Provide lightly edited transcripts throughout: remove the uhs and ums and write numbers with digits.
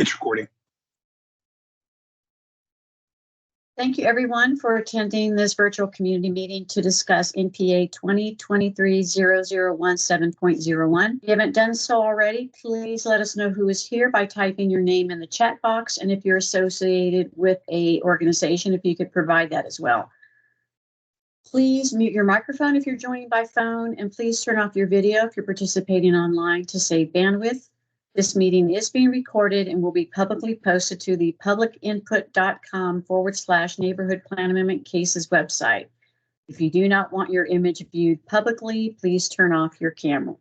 It's recording. Thank you, everyone, for attending this virtual community meeting to discuss NPA 2023-0017.01. If you haven't done so already, please let us know who is here by typing your name in the chat box, and if you're associated with an organization, if you could provide that as well. Please mute your microphone if you're joining by phone, and please turn off your video if you're participating online to save bandwidth. This meeting is being recorded and will be publicly posted to the publicinput.com/neighborhood plan amendment cases website. If you do not want your image viewed publicly, please turn off your camera.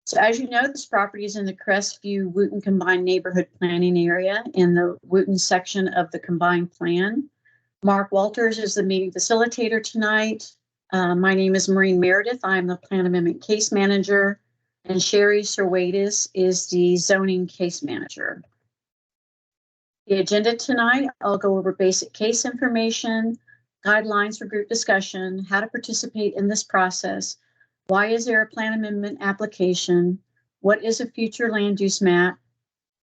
So as you know, this property is in the Crestview Wooten combined neighborhood planning area in the Wooten section of the combined plan. Mark Walters is the meeting facilitator tonight. My name is Maureen Meredith. I'm the plan amendment case manager. And Sherry Serwatis is the zoning case manager. The agenda tonight, I'll go over basic case information, guidelines for group discussion, how to participate in this process, why is there a plan amendment application, what is a future land use map.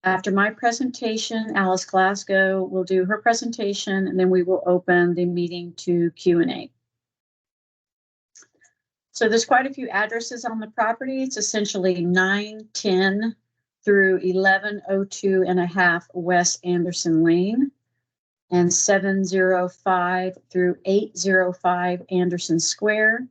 After my presentation, Alice Glasgow will do her presentation, and then we will open the meeting to Q&A. So there's quite a few addresses on the property. It's essentially 910 through 1102 and a half West Anderson Lane and 705 through 805 Anderson Square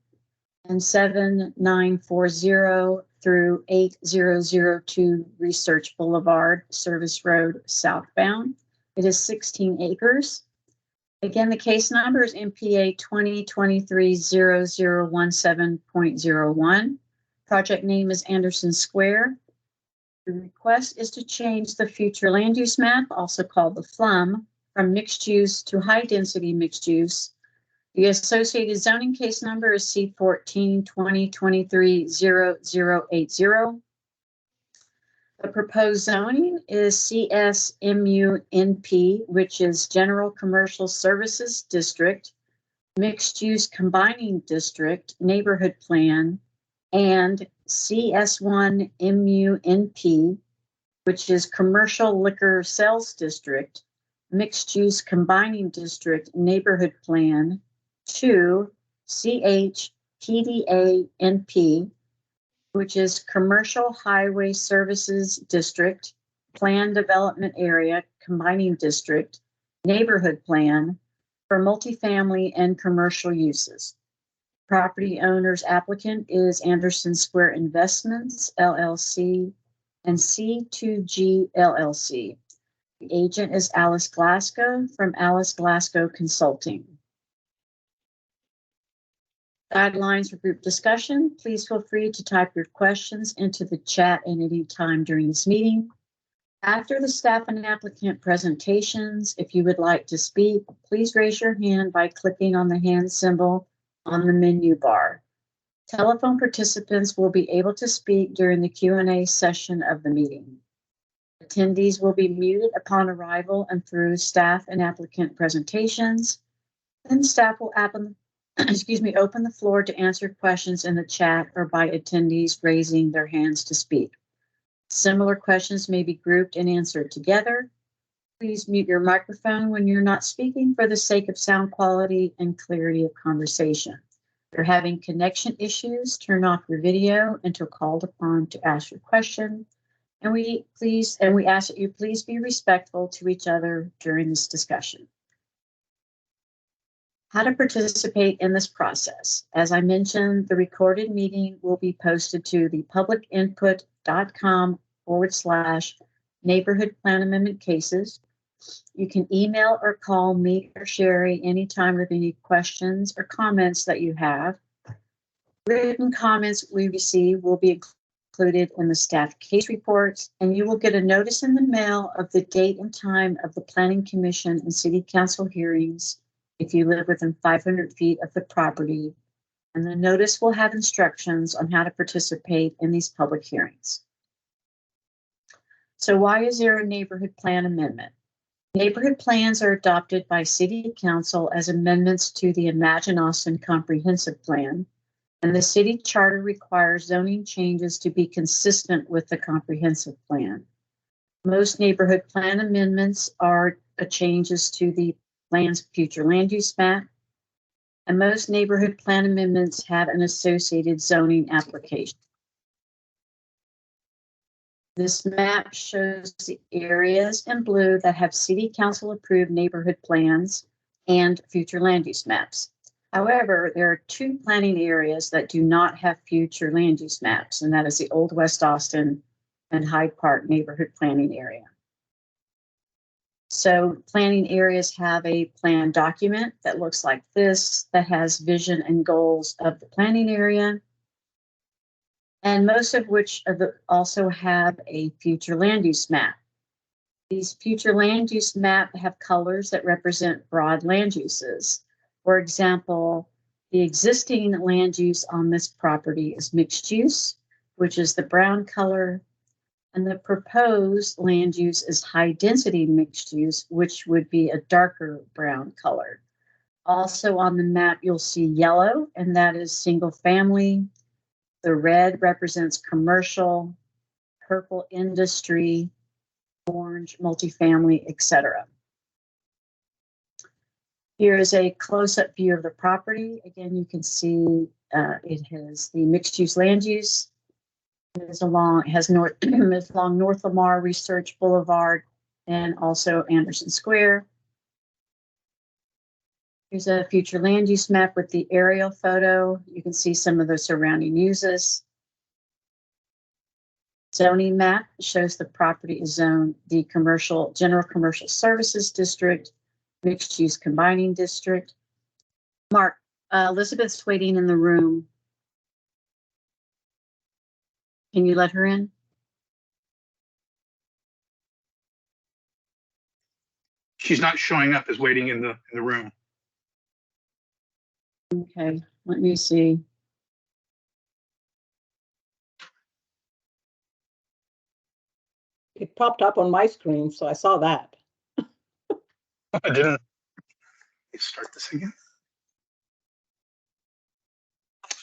and 7940 through 8002 Research Boulevard, Service Road, southbound. It is 16 acres. Again, the case number is NPA 2023-0017.01. Project name is Anderson Square. The request is to change the future land use map, also called the FLUM, from mixed use to high density mixed use. The associated zoning case number is C14 2023-0080. The proposed zoning is CSMUNP, which is General Commercial Services District, Mixed Use Combining District, Neighborhood Plan, and CS1MUNP, which is Commercial Liquor Sales District, Mixed Use Combining District, Neighborhood Plan, to CHPDA-NP, which is Commercial Highway Services District, Plan Development Area, Combining District, Neighborhood Plan for multifamily and commercial uses. Property owner's applicant is Anderson Square Investments, LLC, and C2G, LLC. The agent is Alice Glasgow from Alice Glasgow Consulting. Guidelines for group discussion. Please feel free to type your questions into the chat at any time during this meeting. After the staff and applicant presentations, if you would like to speak, please raise your hand by clicking on the hand symbol on the menu bar. Telephone participants will be able to speak during the Q&A session of the meeting. Attendees will be muted upon arrival and through staff and applicant presentations. Then staff will open the floor to answer questions in the chat or by attendees raising their hands to speak. Similar questions may be grouped and answered together. Please mute your microphone when you're not speaking for the sake of sound quality and clarity of conversation. If you're having connection issues, turn off your video until called upon to ask your question. And we ask that you please be respectful to each other during this discussion. How to participate in this process. As I mentioned, the recorded meeting will be posted to the publicinput.com/neighborhood plan amendment cases. You can email or call me or Sherry anytime with any questions or comments that you have. Written comments we receive will be included in the staff case reports, and you will get a notice in the mail of the date and time of the Planning Commission and City Council hearings if you live within 500 feet of the property, and the notice will have instructions on how to participate in these public hearings. So why is there a neighborhood plan amendment? Neighborhood plans are adopted by City Council as amendments to the Imagine Austin Comprehensive Plan, and the city charter requires zoning changes to be consistent with the comprehensive plan. Most neighborhood plan amendments are changes to the plan's future land use map. And most neighborhood plan amendments have an associated zoning application. This map shows the areas in blue that have city council approved neighborhood plans and future land use maps. However, there are two planning areas that do not have future land use maps, and that is the Old West Austin and Hyde Park neighborhood planning area. So planning areas have a plan document that looks like this, that has vision and goals of the planning area, and most of which also have a future land use map. These future land use map have colors that represent broad land uses. For example, the existing land use on this property is mixed use, which is the brown color, and the proposed land use is high density mixed use, which would be a darker brown color. Also on the map, you'll see yellow, and that is single family. The red represents commercial, purple industry, orange multifamily, etc. Here is a close-up view of the property. Again, you can see it has the mixed-use land use. It has along North Lamar Research Boulevard and also Anderson Square. Here's a future land use map with the aerial photo. You can see some of the surrounding uses. Zoning map shows the property is zoned the general commercial services district, mixed use combining district. Mark, Elizabeth's waiting in the room. Can you let her in? She's not showing up as waiting in the room. Okay, let me see. It popped up on my screen, so I saw that. I didn't. Let's start this again.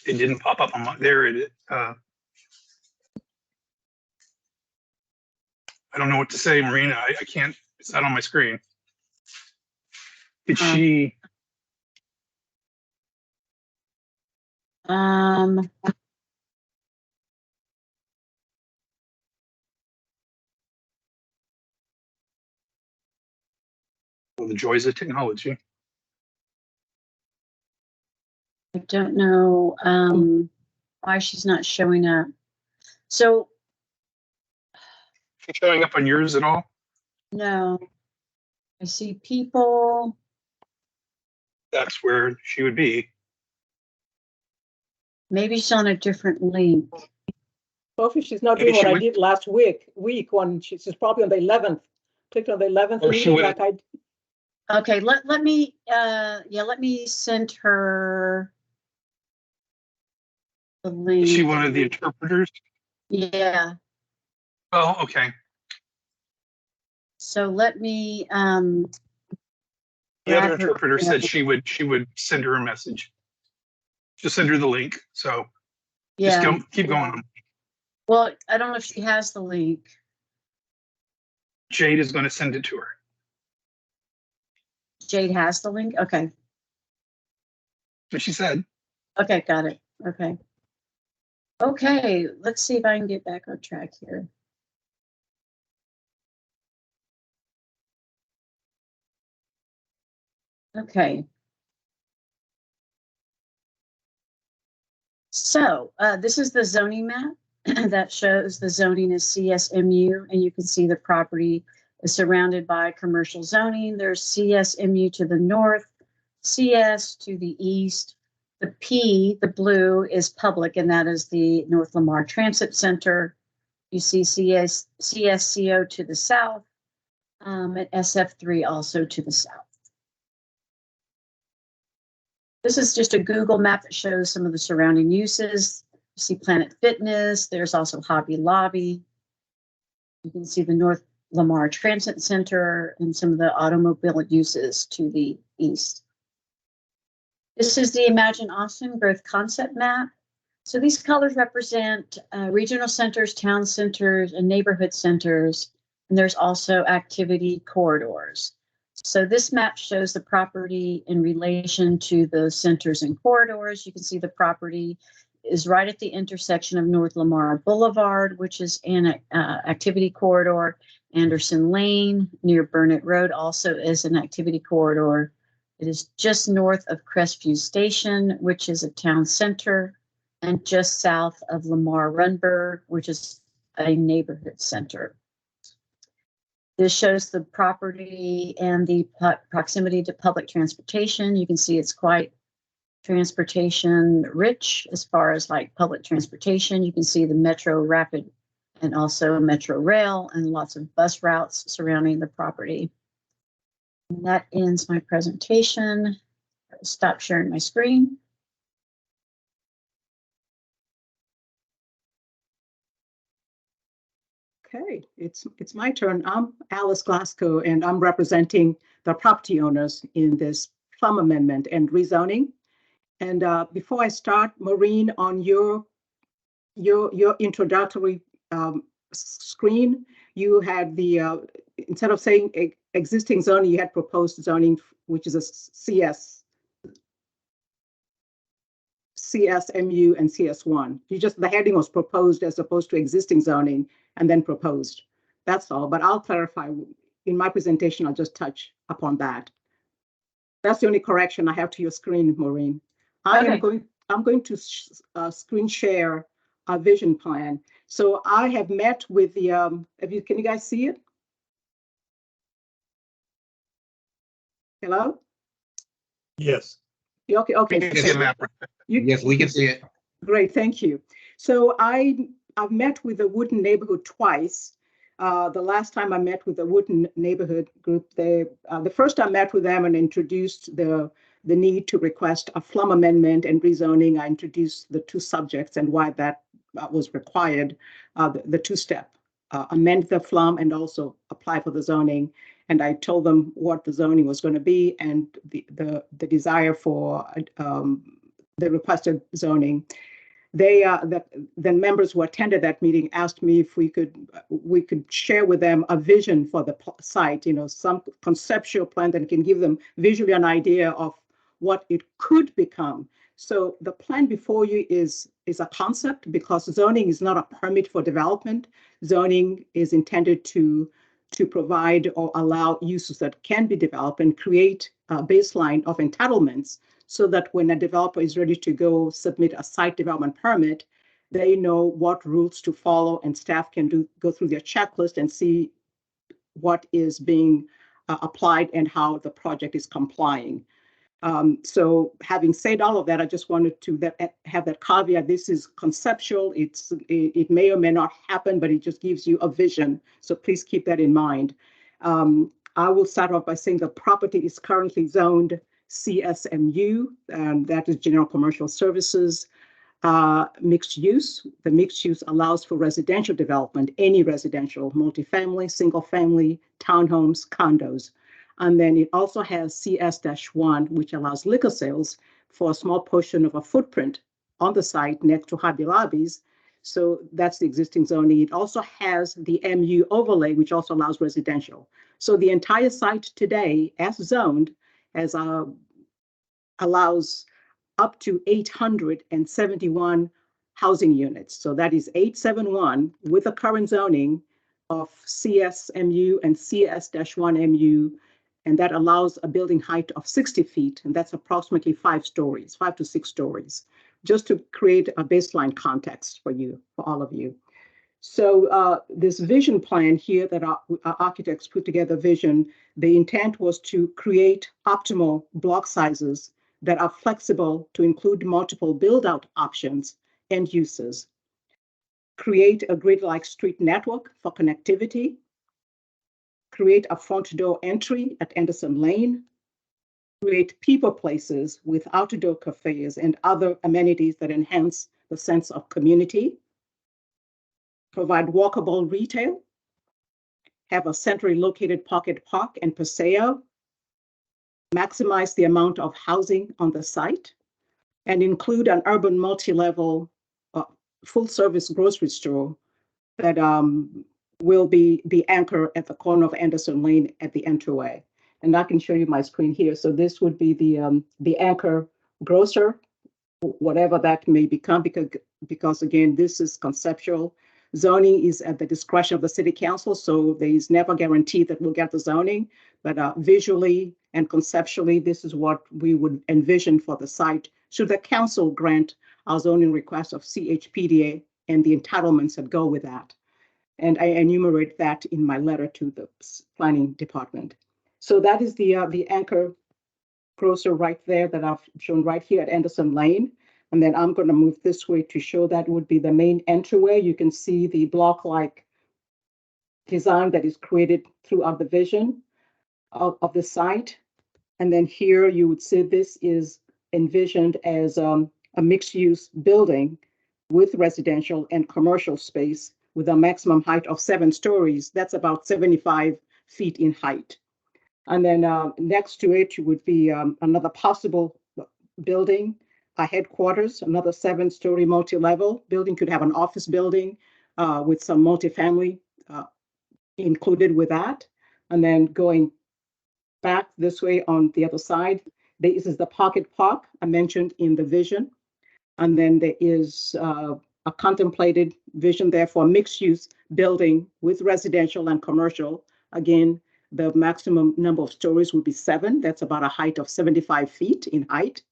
It didn't pop up on my. There it is. I don't know what to say, Marina. I can't. It's not on my screen. Did she? Well, the joys of technology. I don't know why she's not showing up. So, She's showing up on yours at all? no, I see people. That's where she would be. Maybe she's on a different link. Hopefully she's not doing what I did last week when she's probably on the 11th. Clicked on the 11th meeting like I. Okay, let me send her the link. Is she one of the interpreters? Yeah. Oh, okay. So let me the other interpreter said she would send her a message. Just send her the link. So yeah, just keep going. Well, I don't know if she has the link. Jade is going to send it to her. Jade has the link? Okay. What she said. Okay, got it. Okay. Okay, let's see if I can get back on track here. Okay. So this is the zoning map that shows the zoning is CSMU, and you can see the property is surrounded by commercial zoning. There's CSMU to the north, CS to the east. The P, the blue, is public, and that is the North Lamar Transit Center. You see CSCO to the south, and SF3 also to the south. This is just a Google map that shows some of the surrounding uses. You see Planet Fitness. There's also Hobby Lobby. You can see the North Lamar Transit Center and some of the automobile uses to the east. This is the Imagine Austin Growth Concept Map. So these colors represent regional centers, town centers, and neighborhood centers And there's also activity corridors. So this map shows the property in relation to the centers and corridors. You can see the property is right at the intersection of North Lamar Boulevard, which is an activity corridor. Anderson Lane near Burnett Road also is an activity corridor. It is just north of Crestview Station, which is a town center, and just south of Lamar Runberg, which is a neighborhood center. This shows the property and the proximity to public transportation. You can see it's quite transportation rich as far as like public transportation. You can see the Metro Rapid and also Metro Rail and lots of bus routes surrounding the property. And that ends my presentation. I'll stop sharing my screen. Okay, it's my turn. I'm Alice Glasgow, and I'm representing the property owners in this plum amendment and rezoning. And before I start, Maureen, on your introductory screen, you had the instead of saying existing zoning, you had proposed zoning, which is a CSMU and CS1. The heading was proposed as opposed to existing zoning and then proposed. That's all, but I'll clarify. In my presentation, I'll just touch upon that. That's the only correction I have to your screen, Maureen. I'm going to screen share a vision plan. So I have met with the, can you guys see it? Hello? Yes. Okay. We can see a map. Yes, we can see it. Great, thank you. So I've met with the Wooten neighborhood twice. The last time I met with the Wooten neighborhood group, the first I met with them and introduced the need to request a flum amendment and rezoning. I introduced the two subjects and why that was required, the two-step, amend the flum and also apply for the zoning. And I told them what the zoning was going to be and the desire for the requested zoning. The members who attended that meeting asked me if we could share with them a vision for the site, some conceptual plan that can give them visually an idea of what it could become. So the plan before you is a concept, because zoning is not a permit for development. Zoning is intended to provide or allow uses that can be developed and create a baseline of entitlements, so that when a developer is ready to go submit a site development permit, they know what rules to follow, and staff can go through their checklist and see what is being applied and how the project is complying. So having said all of that, I just wanted to have that caveat. This is conceptual. It may or may not happen, but it just gives you a vision. So please keep that in mind. I will start off by saying the property is currently zoned CSMU, that is general commercial services, mixed use. The mixed use allows for residential development, any residential, multifamily, single family, townhomes, condos. And then it also has CS-1, which allows liquor sales for a small portion of a footprint on the site next to Hobby Lobbies. So that's the existing zoning. It also has the MU overlay, which also allows residential. So the entire site today, as zoned, allows up to 871 housing units. So that is 871 with the current zoning of CSMU and CS-1MU, and that allows a building height of 60 feet, and that's approximately 5 to 6 stories, just to create a baseline context for all of you. So this vision plan here that our architects put together vision, the intent was to create optimal block sizes that are flexible to include multiple build-out options and uses, create a grid-like street network for connectivity, create a front door entry at Anderson Lane, create people places with outdoor cafes and other amenities that enhance the sense of community, provide walkable retail, have a centrally located pocket park and paseo, maximize the amount of housing on the site, and include an urban multi-level full-service grocery store that will be the anchor at the corner of Anderson Lane at the entryway. And I can show you my screen here. So this would be the anchor grocer, whatever that may become, because again, this is conceptual. Zoning is at the discretion of the city council, so there is never guaranteed that we'll get the zoning, but visually and conceptually, this is what we would envision for the site should the council grant our zoning request of CHPDA and the entitlements that go with that. And I enumerate that in my letter to the planning department. So that is the anchor grocer right there that I've shown right here at Anderson Lane. And then I'm going to move this way to show that would be the main entryway. You can see the block-like design that is created throughout the vision of the site. And then here you would see this is envisioned as a mixed-use building with residential and commercial space with a maximum height of 7 stories. That's about 75 feet in height. And then next to it would be another possible building, a headquarters, another 7-story multi-level building. Could have an office building with some multifamily included with that. And then going back this way on the other side, this is the pocket park I mentioned in the vision. And then there is a contemplated vision there for a mixed-use building with residential and commercial. Again, the maximum number of stories would be 7. That's about a height of 75 feet in height.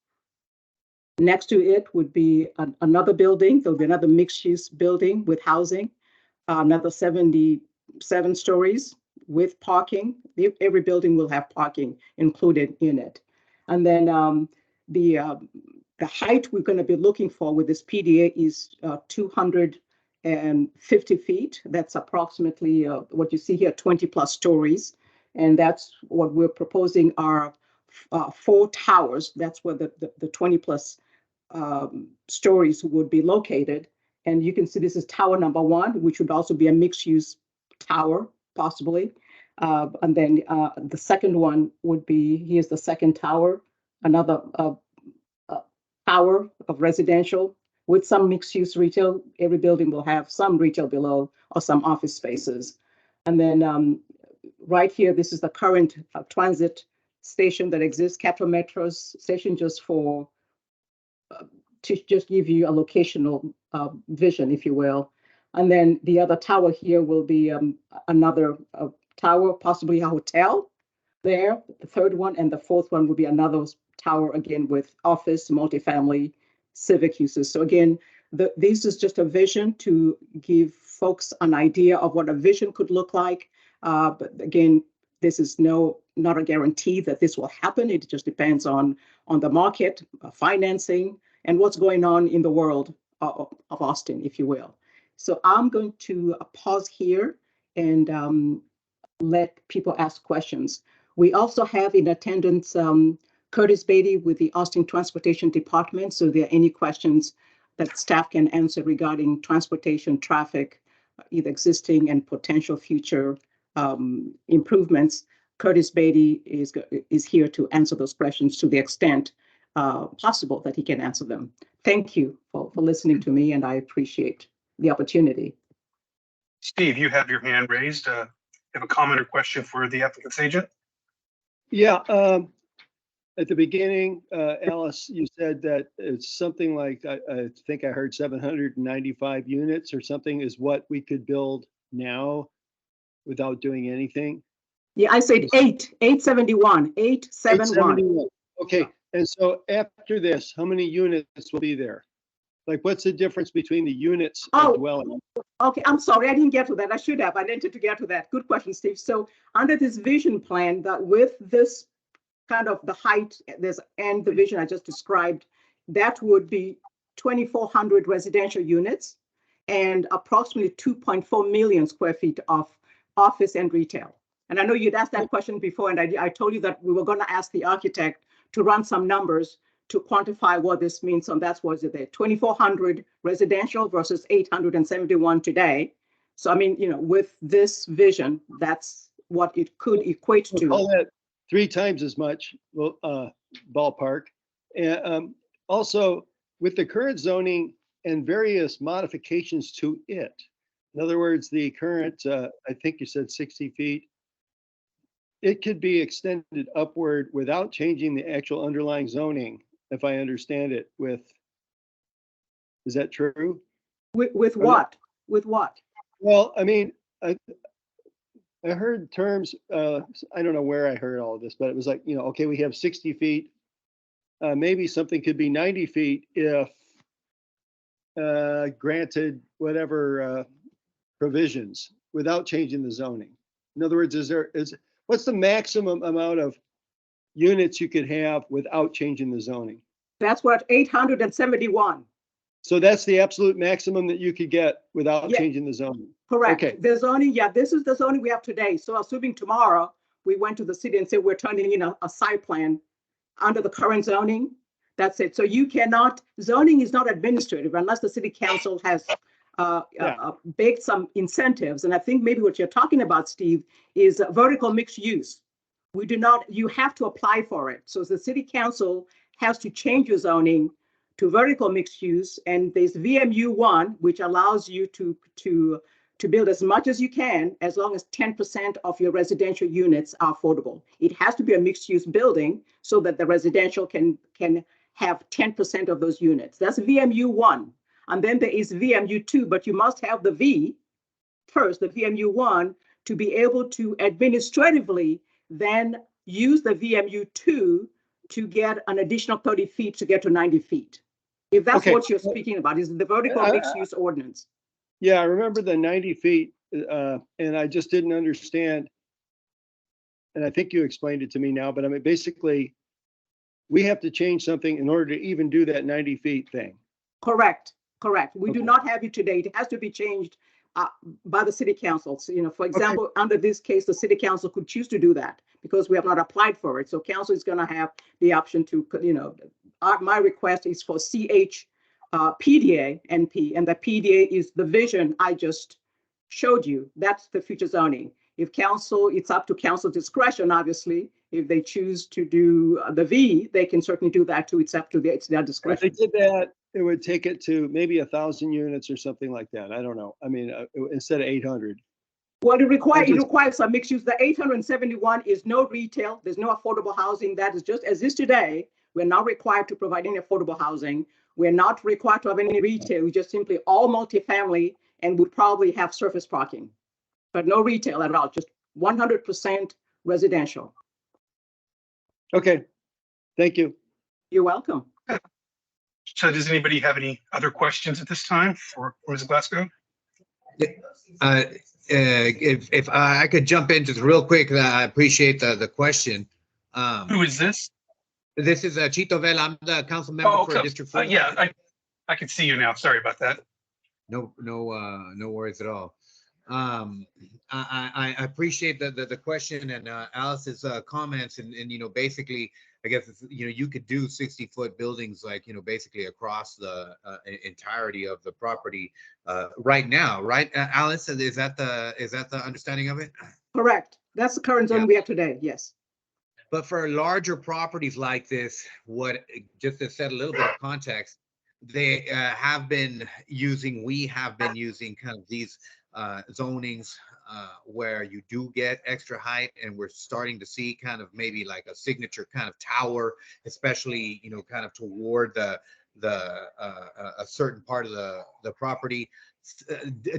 Next to it would be another building. There'll be another mixed-use building with housing, another 77 stories with parking. Every building will have parking included in it. And then the height we're going to be looking for with this PDA is 250 feet. That's approximately what you see here, 20 plus stories. And that's what we're proposing are 4 towers. That's where the 20 plus stories would be located. And you can see this is tower number 1, which would also be a mixed use tower, possibly. And then the second one would be, here's the second tower, another tower of residential with some mixed use retail. Every building will have some retail below or some office spaces. And then right here, this is the current transit station that exists, Capital Metro's station, just for to just give you a locational vision, if you will. And then the other tower here will be another tower, possibly a hotel there, the third one, and the fourth one will be another tower, again, with office, multifamily, civic uses. So again, this is just a vision to give folks an idea of what a vision could look like. But again, this is not a guarantee that this will happen. It just depends on the market, financing, and what's going on in the world of Austin, if you will. So I'm going to pause here and let people ask questions. We also have in attendance Curtis Beatty with the Austin Transportation Department. So if there are any questions that staff can answer regarding transportation, traffic, either existing and potential future improvements, Curtis Beatty is here to answer those questions to the extent possible that he can answer them. Thank you for listening to me, and I appreciate the opportunity. Steve, you have your hand raised. You have a comment or question for the applicant's agent? Yeah, at the beginning, Alice, you said that it's something like, I think I heard 795 units or something is what we could build now without doing anything. Yeah, I said 871. Okay, and so after this, how many units will be there? Like, what's the difference between the units of dwelling? Okay, I'm sorry, I didn't get to that. I should have. I intended to get to that. Good question, Steve. So under this vision plan, that with this kind of the height and the vision I just described, that would be 2,400 residential units and approximately 2.4 million square feet of office and retail. And I know you'd asked that question before, and I told you that we were going to ask the architect to run some numbers to quantify what this means. So that's what it there, 2,400 residential versus 871 today. So, I mean, with this vision, that's what it could equate to. Call that 3 times as much, ballpark. And also, with the current zoning and various modifications to it, In other words, the current, I think you said 60 feet, it could be extended upward without changing the actual underlying zoning, if I understand it is that true? With what? With what? Well, I mean, I heard terms, I don't know where I heard all of this, but it was like, okay, we have 60 feet. Maybe something could be 90 feet if granted whatever provisions without changing the zoning. In other words, what's the maximum amount of units you could have without changing the zoning? That's what 871. So that's the absolute maximum that you could get without Yeah. changing the zoning. Correct. Okay. The zoning, yeah, this is the zoning we have today. So assuming tomorrow we went to the city and said we're turning in a site plan under the current zoning, that's it. So you cannot, zoning is not administrative unless the city council has baked some incentives. And I think maybe what you're talking about, Steve, is vertical mixed use. We do not, you have to apply for it. So the city council has to change your zoning to vertical mixed use, and there's VMU1, which allows you to build as much as you can, as long as 10% of your residential units are affordable. It has to be a mixed use building so that the residential can have 10% of those units. That's VMU1. And then there is VMU2, but you must have the V first, the VMU1, to be able to administratively then use the VMU2 to get an additional 30 feet to get to 90 feet. If that's Okay. what you're speaking about, is the vertical mixed use ordinance. Yeah, I remember the 90 feet, and I just didn't understand. And I think you explained it to me now, but I mean, basically, we have to change something in order to even do that 90 feet thing. Correct. We do Okay. not have it today. It has to be changed by the city council. So, for example, under this case, the city council could choose to do that because we have not applied for it. So council is going to have the option to, my request is for PDA NP, and the PDA is the vision I just showed you. That's the future zoning. If council, it's up to council discretion, obviously. If they choose to do the V, they can certainly do that too. It's up to it's their discretion. If they did that, it would take it to maybe 1,000 units or something like that. I don't know. I mean, instead of 800. Well, it requires a mixed use. The 871 is no retail. There's no affordable housing. That is just as is today. We're not required to provide any affordable housing. We're not required to have any retail. We just simply all multifamily and would probably have surface parking, but no retail at all, just 100% residential. Okay, thank you. You're welcome. So does anybody have any other questions at this time for Ms. Glasgow? If I could jump in just real quick, I appreciate the question. Who is this? This is Chito Vela. I'm the council member for District 4. Yeah, I can see you now. Sorry about that. No worries at all. I appreciate the question and Alice's comments and basically I guess it's, you could do 60-foot buildings like basically across the entirety of the property right now, right, Alice? Is that the understanding of it? Correct. That's the current zone we have today. Yes. But for larger properties like this, just to set a little bit of context, we have been using kind of these zonings where you do get extra height, and we're starting to see kind of maybe like a signature kind of tower, especially kind of toward a certain part of the property.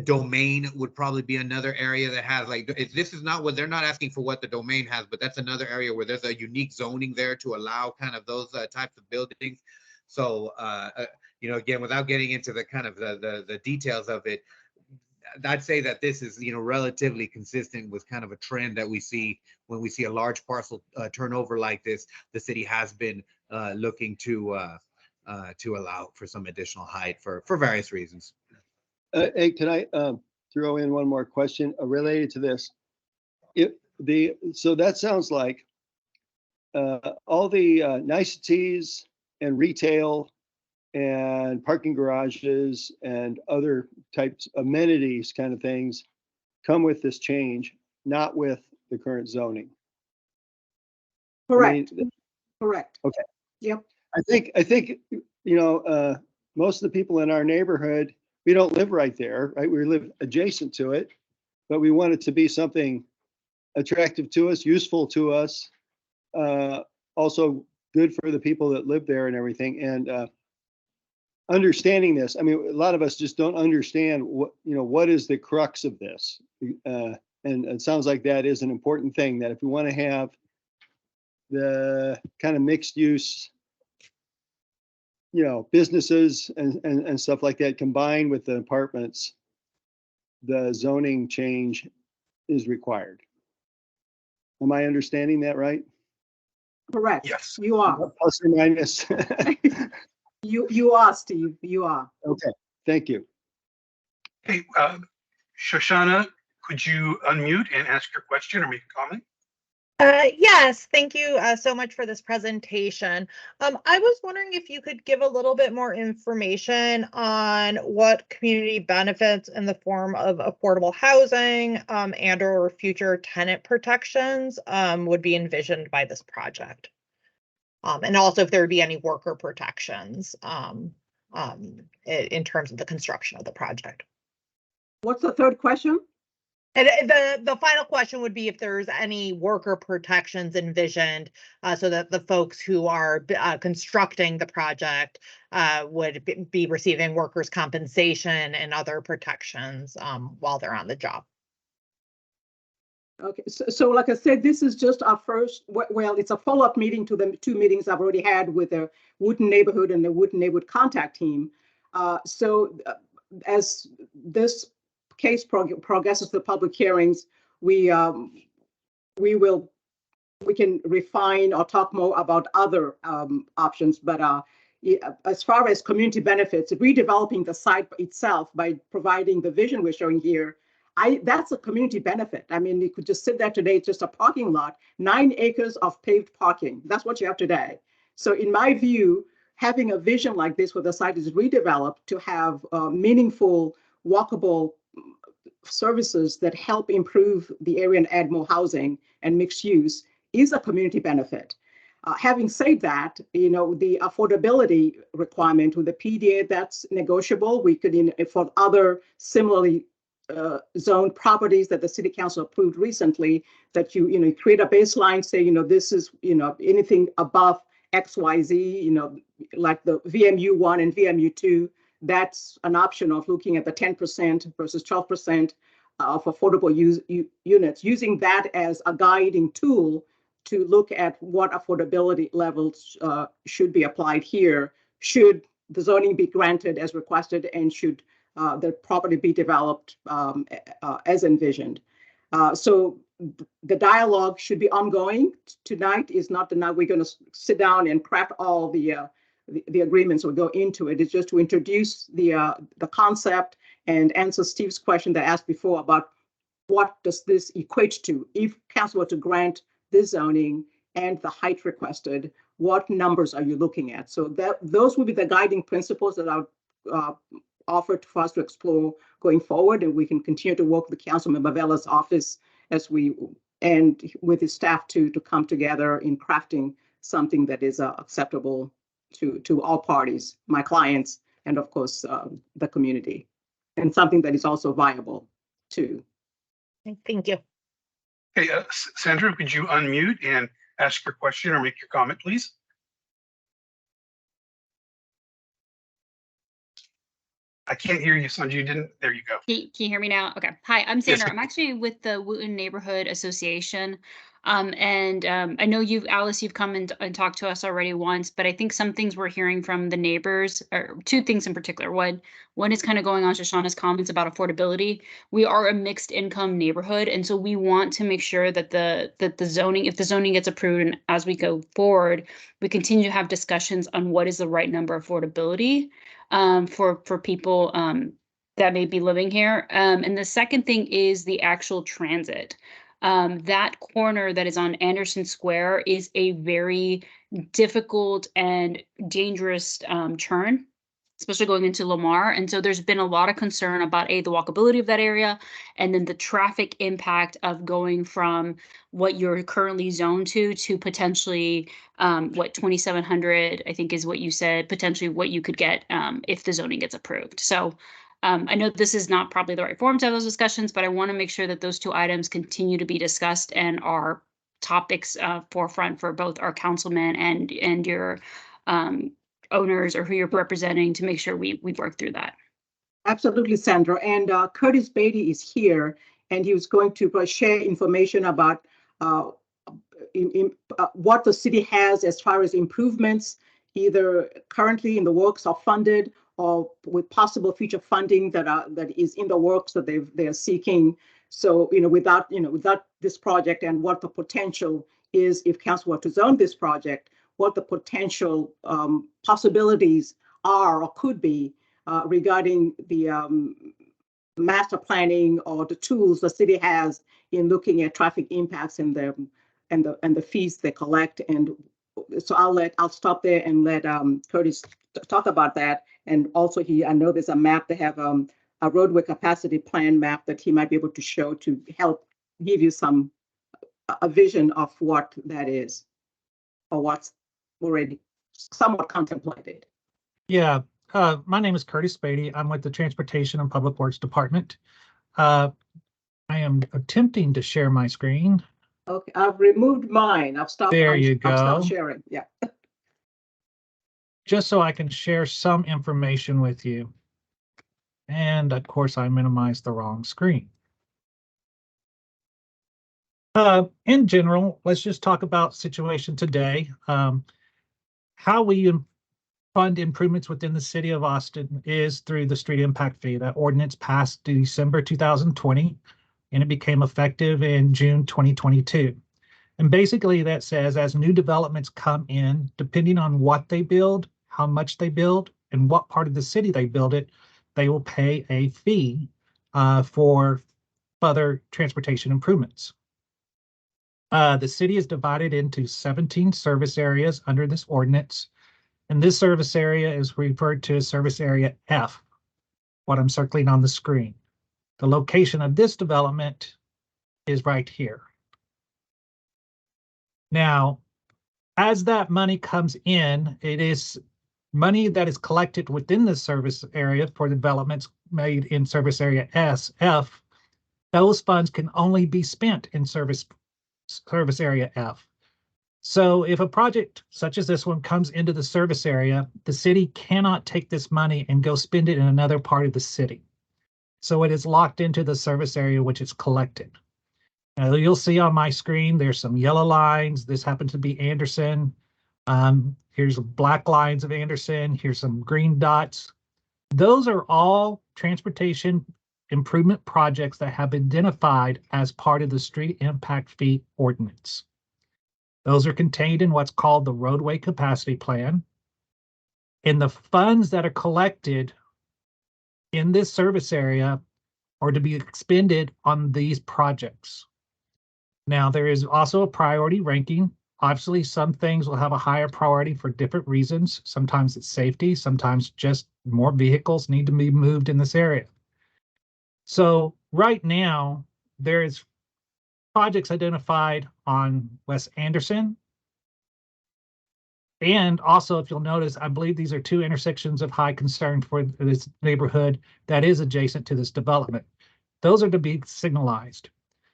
Domain would probably be another area that has this is not what they're not asking for what the domain has, but that's another area where there's a unique zoning there to allow kind of those types of buildings. So again, without getting into the kind of the details of it, I'd say that this is relatively consistent with kind of a trend that we see when we see a large parcel turnover like this. The city has been looking to allow for some additional height for various reasons. Hey, can I throw in one more question related to this? So that sounds like all the niceties and retail and parking garages and other types of amenities kind of things come with this change, not with the current zoning. Correct. I mean, Correct. Okay. Yep. I think most of the people in our neighborhood we don't live right there, right? We live adjacent to it, but we want it to be something attractive to us, useful to us, also good for the people that live there and everything. And understanding this, I mean, a lot of us just don't understand what is the crux of this. And it sounds like that is an important thing, that if we want to have the kind of mixed use, businesses and stuff like that combined with the apartments, the zoning change is required. Am I understanding that right? Correct. Yes. You are. Plus or minus. You are, Steve. You are. Okay, thank you. Hey, Shoshana, could you unmute and ask your question or make a comment? Yes, thank you so much for this presentation. I was wondering if you could give a little bit more information on what community benefits in the form of affordable housing and or future tenant protections would be envisioned by this project. And also if there would be any worker protections in terms of the construction of the project. What's the third question? And the final question would be if there's any worker protections envisioned so that the folks who are constructing the project would be receiving workers' compensation and other protections while they're on the job. Okay, so like I said, this is just our first, well, it's a follow-up meeting to the 2 meetings I've already had with the Wooten neighborhood and the Wooten neighborhood contact team. As this case progresses to the public hearings, we can refine or talk more about other options. But as far as community benefits, redeveloping the site itself by providing the vision we're showing here, that's a community benefit. I mean, you could just sit there today, it's just a parking lot, 9 acres of paved parking. That's what you have today. So in my view, having a vision like this where the site is redeveloped to have meaningful, walkable services that help improve the area and add more housing and mixed use is a community benefit. Having said that, the affordability requirement with the PDA, that's negotiable. We could, for other similarly zoned properties that the city council approved recently, that you create a baseline, say, this is, anything above XYZ, like the VMU1 and VMU2, that's an option of looking at the 10% versus 12% of affordable units, using that as a guiding tool to look at what affordability levels should be applied here, should the zoning be granted as requested, and should the property be developed as envisioned. So the dialogue should be ongoing. Tonight is not the night we're going to sit down and craft all the agreements or go into it. It's just to introduce the concept and answer Steve's question that I asked before about what does this equate to. If council were to grant this zoning and the height requested, what numbers are you looking at? So those will be the guiding principles that I'll offered for us to explore going forward, and we can continue to work with Councilman Mavella's office and with his staff to come together in crafting something that is acceptable to all parties, my clients, and of course the community, and something that is also viable too. Thank you. Okay, Sandra, could you unmute and ask your question or make your comment, please? I can't hear you, Sandra. You didn't. There you go. Can you hear me now? Okay. Hi, I'm Sandra. Yes. I'm actually with the Wooten Neighborhood Association. I know Alice, you've come and talked to us already once, but I think some things we're hearing from the neighbors, or 2 things in particular. One is kind of going on Shoshana's comments about affordability. We are a mixed income neighborhood, and so we want to make sure that the zoning, if the zoning gets approved and as we go forward, we continue to have discussions on what is the right number of affordability for people that may be living here. And the second thing is the actual transit. That corner that is on Anderson Square is a very difficult and dangerous turn, especially going into Lamar. And so there's been a lot of concern about the walkability of that area, and then the traffic impact of going from what you're currently zoned to potentially what 2,700, I think is what you said, potentially what you could get if the zoning gets approved. So I know this is not probably the right forum to have those discussions, but I want to make sure that those two items continue to be discussed and are topics forefront for both our councilmen and your owners or who you're representing to make sure we work through that. Absolutely, Sandra. And Curtis Beatty is here, and he was going to share information about what the city has as far as improvements, either currently in the works or funded, or with possible future funding that is in the works that they are seeking. So, without this project and what the potential is if council were to zone this project, what the potential possibilities are or could be regarding the master planning or the tools the city has in looking at traffic impacts and the fees they collect. And so I'll stop there and let Curtis talk about that. And also I know there's a map. They have a roadway capacity plan map that he might be able to show to help give you a vision of what that is or what's already somewhat contemplated. Yeah, my name is Curtis Beatty. I'm with the Transportation and Public Works Department. I am attempting to share my screen. Okay, I've removed mine. I've stopped. There you I've stopped go. sharing. Yeah. Just so I can share some information with you. And of course, I minimized the wrong screen. In general, let's just talk about situation today. How we fund improvements within the city of Austin is through the street impact fee. That ordinance passed December 2020, and it became effective in June 2022. And basically that says as new developments come in, depending on what they build, how much they build, and what part of the city they build it, they will pay a fee for further transportation improvements. The city is divided into 17 service areas under this ordinance. And this service area is referred to as service area F, what I'm circling on the screen. The location of this development is right here. Now, as that money comes in, it is money that is collected within the service area for developments made in service area F. Those funds can only be spent in service area F. So if a project such as this one comes into the service area, the city cannot take this money and go spend it in another part of the city. So it is locked into the service area which is collected. Now you'll see on my screen, there's some yellow lines. This happens to be Anderson. Here's black lines of Anderson. Here's some green dots. Those are all transportation improvement projects that have been identified as part of the street impact fee ordinance. Those are contained in what's called the roadway capacity plan. And the funds that are collected in this service area are to be expended on these projects. Now, there is also a priority ranking. Obviously, some things will have a higher priority for different reasons. Sometimes it's safety, sometimes just more vehicles need to be moved in this area. So right now, there is projects identified on West Anderson. And also, if you'll notice, I believe these are two intersections of high concern for this neighborhood that is adjacent to this development. Those are to be signalized.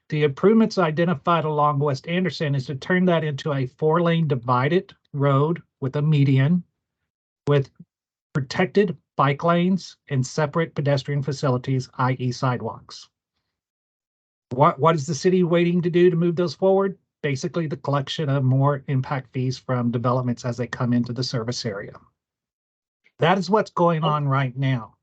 The improvements identified along West Anderson is to turn that into a 4-lane divided road with a median, with protected bike lanes and separate pedestrian facilities, i.e. sidewalks. What is the city waiting to do to move those forward? Basically, the collection of more impact fees from developments as they come into the service area. That is what's going on right now.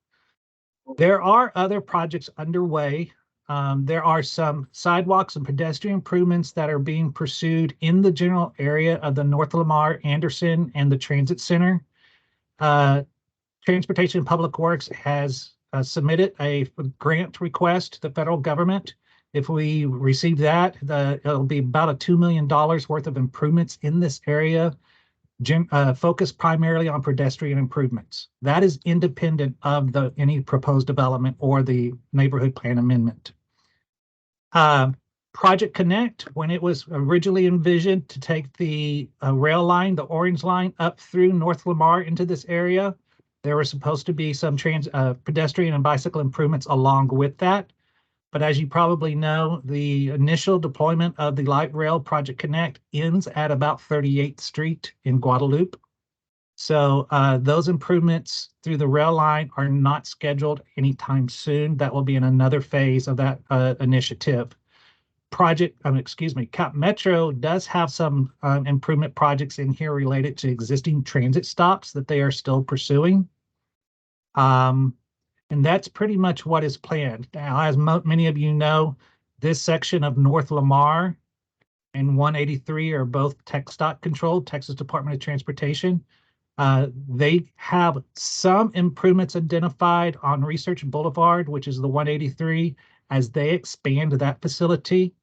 There are other projects underway. There are some sidewalks and pedestrian improvements that are being pursued in the general area of the North Lamar, Anderson, and the Transit Center. Transportation and Public Works has submitted a grant request to the federal government. If we receive that, it'll be about a $2 million worth of improvements in this area, focused primarily on pedestrian improvements. That is independent of any proposed development or the neighborhood plan amendment. Project Connect, when it was originally envisioned to take the rail line, the orange line, up through North Lamar into this area, There were supposed to be some pedestrian and bicycle improvements along with that. But as you probably know, the initial deployment of the light rail Project Connect ends at about 38th Street in Guadalupe. So those improvements through the rail line are not scheduled anytime soon. That will be in another phase of that initiative. Cap Metro does have some improvement projects in here related to existing transit stops that they are still pursuing. And that's pretty much what is planned. Now, as many of you know, this section of North Lamar and 183 are both TxDOT controlled, Texas Department of Transportation. They have some improvements identified on Research Boulevard, which is the 183, as they expand that facility.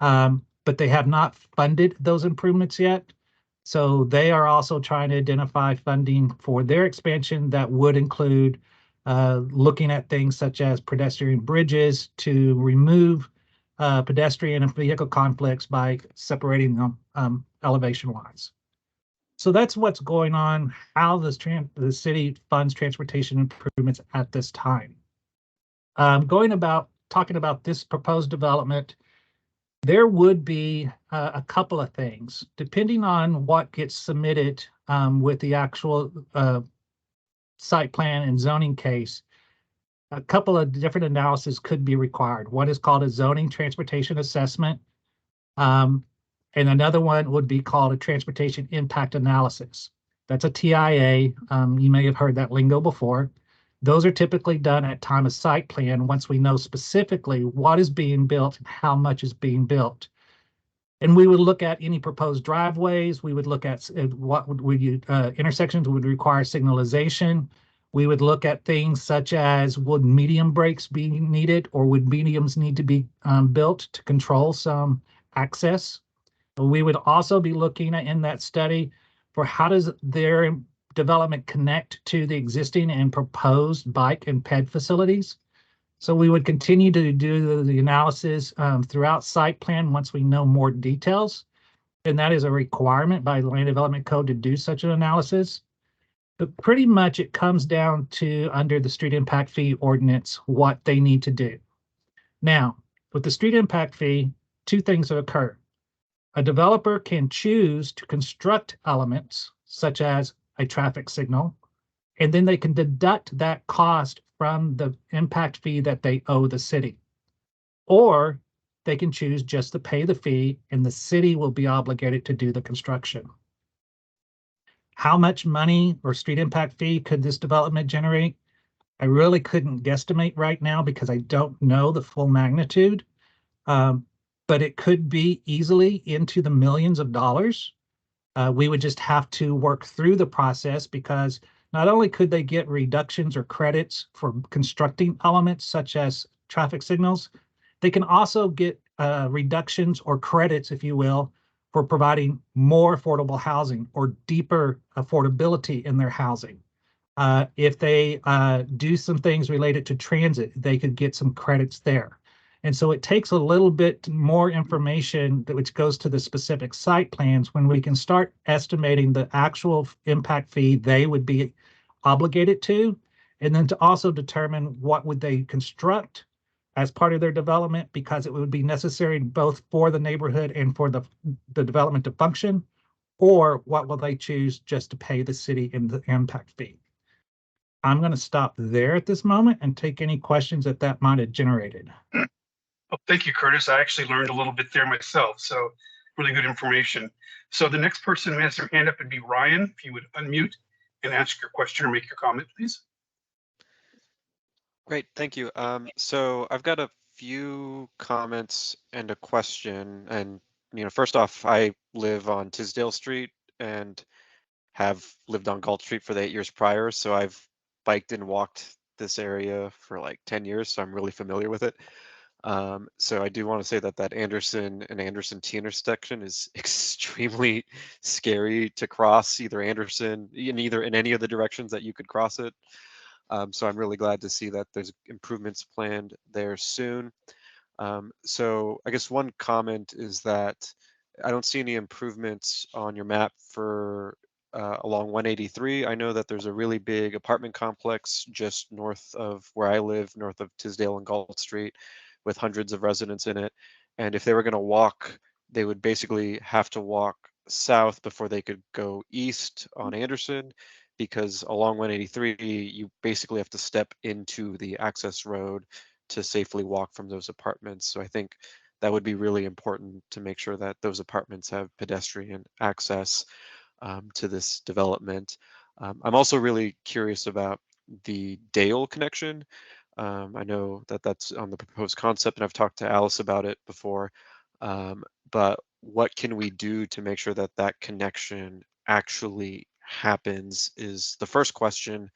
But they have not funded those improvements yet. So they are also trying to identify funding for their expansion that would include looking at things such as pedestrian bridges to remove pedestrian and vehicle conflicts by separating them elevation lines. So that's what's going on, how the city funds transportation improvements at this time. Talking about this proposed development, there would be a couple of things, depending on what gets submitted with the actual site plan and zoning case. A couple of different analyses could be required. One is called a zoning transportation assessment, and another one would be called a transportation impact analysis. That's a TIA. You may have heard that lingo before. Those are typically done at time of site plan once we know specifically what is being built and how much is being built. And we would look at any proposed driveways. We would look at what intersections would require signalization. We would look at things such as would medium breaks be needed, or would mediums need to be built to control some access. We would also be looking at in that study for how does their development connect to the existing and proposed bike and ped facilities. So we would continue to do the analysis throughout site plan once we know more details. And that is a requirement by the Land Development Code to do such an analysis. But pretty much it comes down to, under the street impact fee ordinance, what they need to do. Now, with the street impact fee, two things have occurred. A developer can choose to construct elements such as a traffic signal, and then they can deduct that cost from the impact fee that they owe the city. Or they can choose just to pay the fee and the city will be obligated to do the construction. How much money or street impact fee could this development generate? I really couldn't guesstimate right now because I don't know the full magnitude, but it could be easily into the millions of dollars. We would just have to work through the process, because not only could they get reductions or credits for constructing elements such as traffic signals, they can also get reductions or credits, if you will, for providing more affordable housing or deeper affordability in their housing. If they do some things related to transit, they could get some credits there. And so it takes a little bit more information which goes to the specific site plans when we can start estimating the actual impact fee they would be obligated to, and then to also determine what would they construct as part of their development, because it would be necessary both for the neighborhood and for the development to function, or what will they choose just to pay the city in the impact fee. I'm going to stop there at this moment and take any questions that might have generated. Oh, thank you, Curtis. I actually learned a little bit there myself, so really good information. So the next person who has their hand up would be Ryan. If you would unmute and ask your question or make your comment, please. Great, thank you. So I've got a few comments and a question. And first off, I live on Tisdale Street and have lived on Galt Street for the 8 years prior. So I've biked and walked this area for like 10 years, so I'm really familiar with it. So I do want to say that Anderson and Anderson T intersection is extremely scary to cross, either in any of the directions that you could cross it. So I'm really glad to see that there's improvements planned there soon. So I guess one comment is that I don't see any improvements on your map for along 183. I know that there's a really big apartment complex just north of where I live, north of Tisdale and Galt Street, with hundreds of residents in it. And if they were going to walk, they would basically have to walk south before they could go east on Anderson, because along 183, you basically have to step into the access road to safely walk from those apartments. So I think that would be really important to make sure that those apartments have pedestrian access to this development. I'm also really curious about the Dale connection. I know that that's on the proposed concept, and I've talked to Alice about it before. But what can we do to make sure that that connection actually happens is the first question.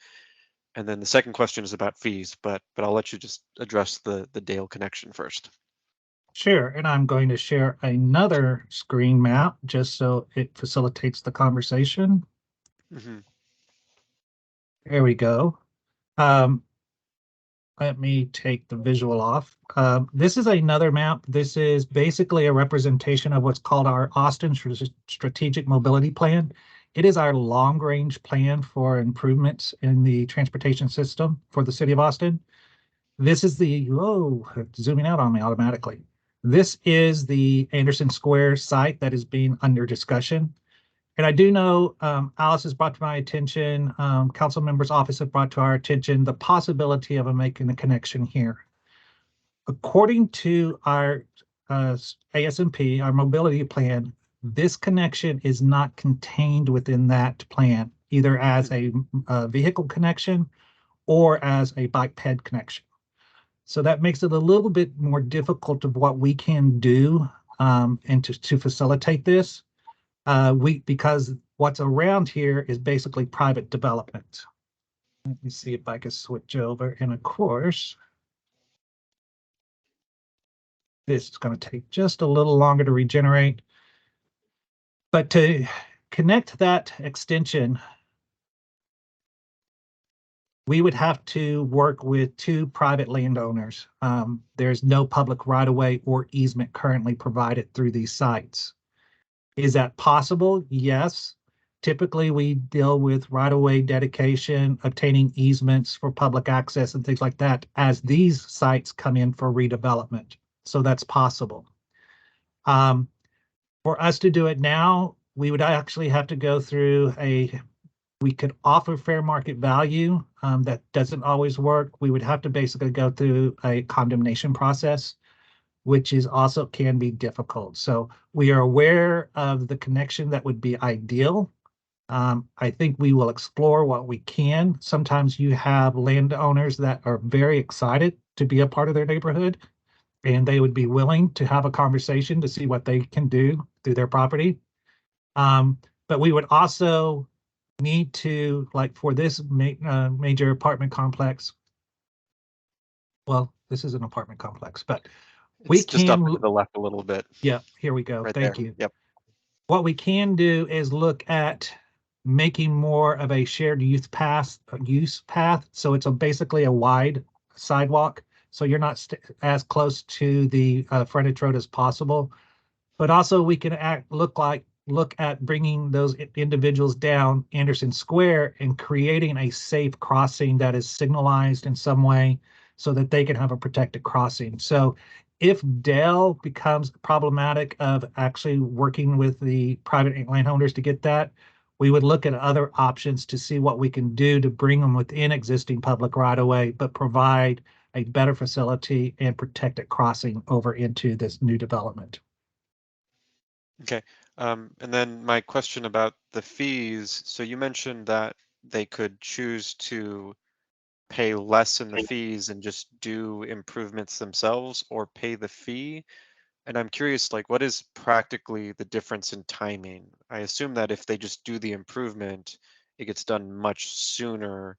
And then the second question is about fees, but I'll let you just address the Dale connection first. Sure, and I'm going to share another screen map just so it facilitates the conversation. Mhm. There we go. Um, Let me take the visual off. This is another map. This is basically a representation of what's called our Austin Strategic Mobility Plan. It is our long-range plan for improvements in the transportation system for the city of Austin. This is the, zooming out on me automatically. This is the Anderson Square site that is being under discussion. And I do know Alice has brought to my attention, council members' office have brought to our attention the possibility of making a connection here. According to our ASMP, our mobility plan, this connection is not contained within that plan, either as a vehicle connection or as a bike ped connection. So that makes it a little bit more difficult of what we can do and to facilitate this. Because what's around here is basically private development. Let me see if I can switch over. And of course, this is going to take just a little longer to regenerate. But to connect that extension, we would have to work with two private landowners. There's no public right-of-way or easement currently provided through these sites. Is that possible? Yes. Typically, we deal with right-of-way dedication, obtaining easements for public access and things like that as these sites come in for redevelopment. So that's possible. For us to do it now, we would actually have to go through we could offer fair market value. That doesn't always work. We would have to basically go through a condemnation process, which is also can be difficult. So we are aware of the connection that would be ideal. I think we will explore what we can. Sometimes you have landowners that are very excited to be a part of their neighborhood, and they would be willing to have a conversation to see what they can do through their property. But we would also need to, like for this major apartment complex, well, this is an apartment complex, but we It's just up can, to the left a little bit. yeah, here we go. Right Thank there. you. Yep. What we can do is look at making more of a shared use path. So it's basically a wide sidewalk. So you're not as close to the frontage road as possible. But also we can look at bringing those individuals down Anderson Square and creating a safe crossing that is signalized in some way so that they can have a protected crossing. So if Dale becomes problematic of actually working with the private landowners to get that, we would look at other options to see what we can do to bring them within existing public right-of-way, but provide a better facility and protected crossing over into this new development. Okay. And then my question about the fees. So you mentioned that they could choose to pay less in the fees and just do improvements themselves or pay the fee. And I'm curious, like, what is practically the difference in timing? I assume that if they just do the improvement, it gets done much sooner.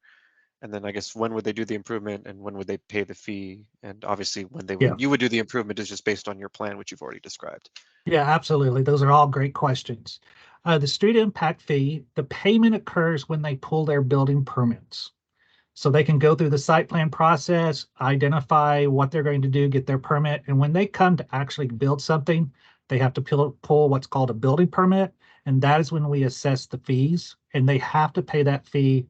And then I guess when would they do the improvement and when would they pay the fee? And obviously when you would do the improvement is just based on your plan, which you've already described. Yeah, absolutely. Those are all great questions. The street impact fee, the payment occurs when they pull their building permits. So they can go through the site plan process, identify what they're going to do, get their permit. And when they come to actually build something, they have to pull what's called a building permit. And that is when we assess the fees. and they have to pay that fee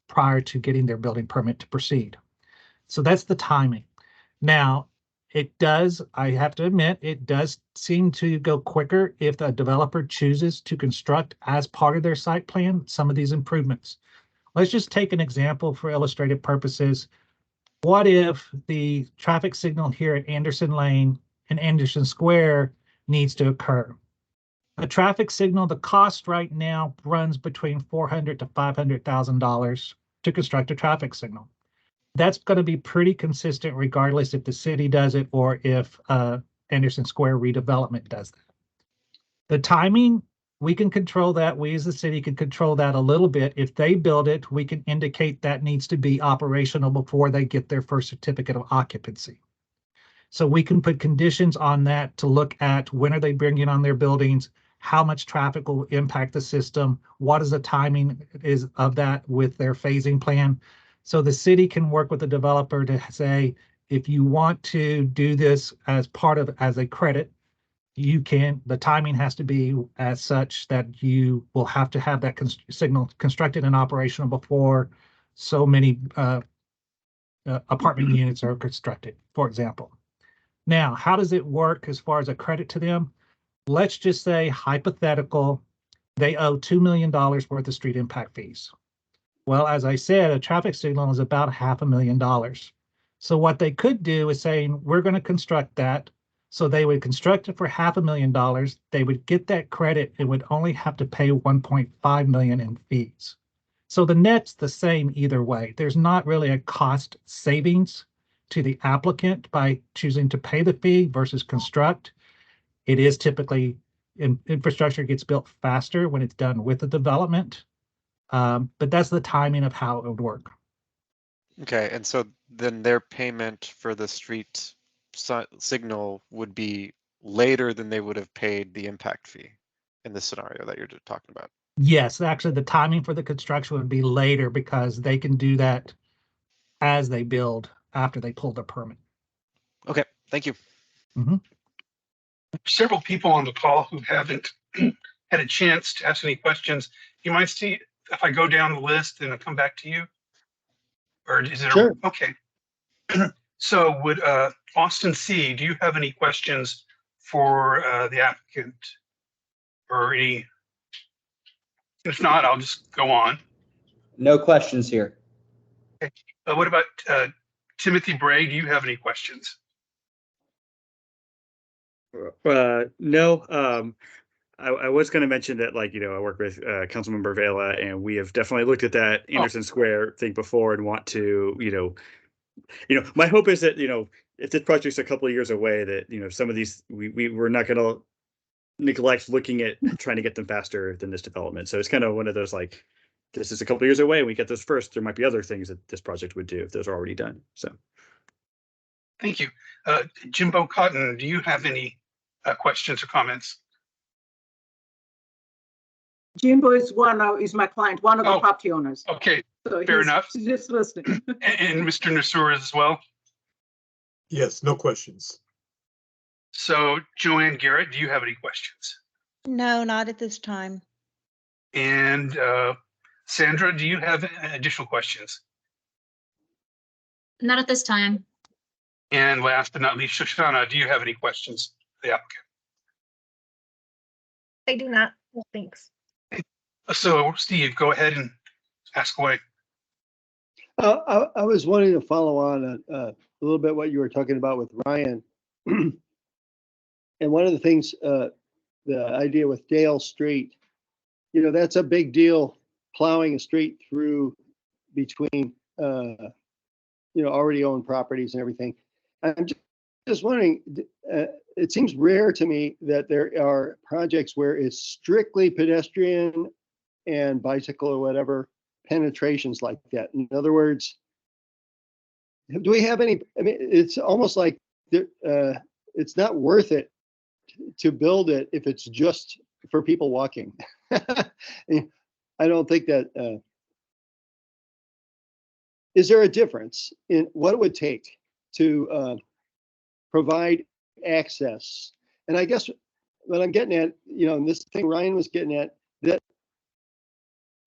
prior to getting their building permit to proceed. So that's the timing. Now, I have to admit, it does seem to go quicker if the developer chooses to construct as part of their site plan some of these improvements. Let's just take an example for illustrative purposes. What if the traffic signal here at Anderson Lane and Anderson Square needs to occur? A traffic signal, the cost right now runs between $400,000 to $500,000 to construct a traffic signal. That's going to be pretty consistent regardless if the city does it or if Anderson Square redevelopment does that. The timing, we can control that. We as the city can control that a little bit. If they build it, we can indicate that needs to be operational before they get their first certificate of occupancy. So we can put conditions on that to look at when are they bringing on their buildings, how much traffic will impact the system, what is the timing is of that with their phasing plan. So the city can work with the developer to say, if you want to do this as a credit, you can, the timing has to be as such that you will have to have that signal constructed and operational before so many apartment units are constructed, for example. Now, how does it work as far as a credit to them? Let's just say, hypothetical, they owe $2 million worth of street impact fees. Well, as I said, a traffic signal is about $500,000. So what they could do is saying, we're going to construct that. So they would construct it for $500,000. They would get that credit and would only have to pay $1.5 million in fees. So the net's the same either way. There's not really a cost savings to the applicant by choosing to pay the fee versus construct. It is typically, infrastructure gets built faster when it's done with the development. But that's the timing of how it would work. Okay, and so then their payment for the street signal would be later than they would have paid the impact fee in the scenario that you're talking about. Yes, actually, the timing for the construction would be later because they can do that as they build after they pull the permit. Okay, thank you. Several people on the call who haven't had a chance to ask any questions. You might see if I go down the list and I come back to you, or is it Sure. Okay? So would Austin C, do you have any questions for the applicant or any? If not, I'll just go on. No questions here. Okay. What about Timothy Bray? Do you have any questions? No. I was going to mention that, like, I work with Councilmember Vela, and we have definitely looked at that Anderson Square thing before and want to, my hope is that, if this project's a couple of years away, that, some of these, we're not going to neglect looking at trying to get them faster than this development. So it's kind of one of those, like, this is a couple of years away, and we get this first. There might be other things that this project would do if those are already done. So. Thank you. Jimbo Cotton, do you have any questions or comments? Jimbo is my client, one of the property owners. Okay, so fair enough. He's just listening. And Mr. Nasur as well? Yes, no questions. So Joanne Garrett, do you have any questions? No, not at this time. And Sandra, do you have additional questions? Not at this time. And last but not least, Shoshana, do you have any questions for the applicant? I do not. Well, thanks. So Steve, go ahead and ask away. I was wanting to follow on a little bit what you were talking about with Ryan. And one of the things, the idea with Dale Street, that's a big deal, plowing a street through between, already owned properties and everything. I'm just wondering, it seems rare to me that there are projects where it's strictly pedestrian and bicycle or whatever penetrations like that. In other words, do we have any? I mean, it's almost like it's not worth it to build it if it's just for people walking. I don't think that. Is there a difference in what it would take to provide access? And I guess what I'm getting at, and this thing Ryan was getting at, that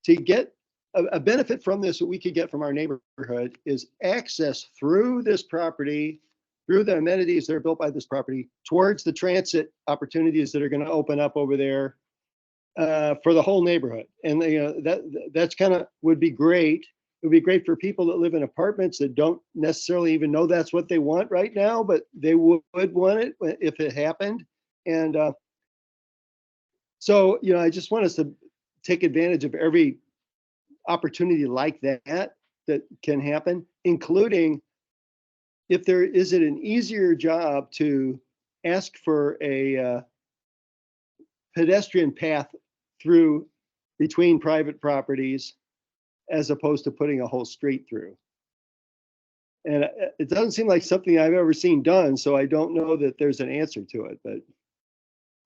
to get a benefit from this that we could get from our neighborhood is access through this property, through the amenities that are built by this property, towards the transit opportunities that are going to open up over there for the whole neighborhood. And that's kind of would be great. It would be great for people that live in apartments that don't necessarily even know that's what they want right now, but they would want it if it happened. And so, I just want us to take advantage of every opportunity like that can happen, including if there is it an easier job to ask for a pedestrian path through between private properties as opposed to putting a whole street through. And it doesn't seem like something I've ever seen done, so I don't know that there's an answer to it, but.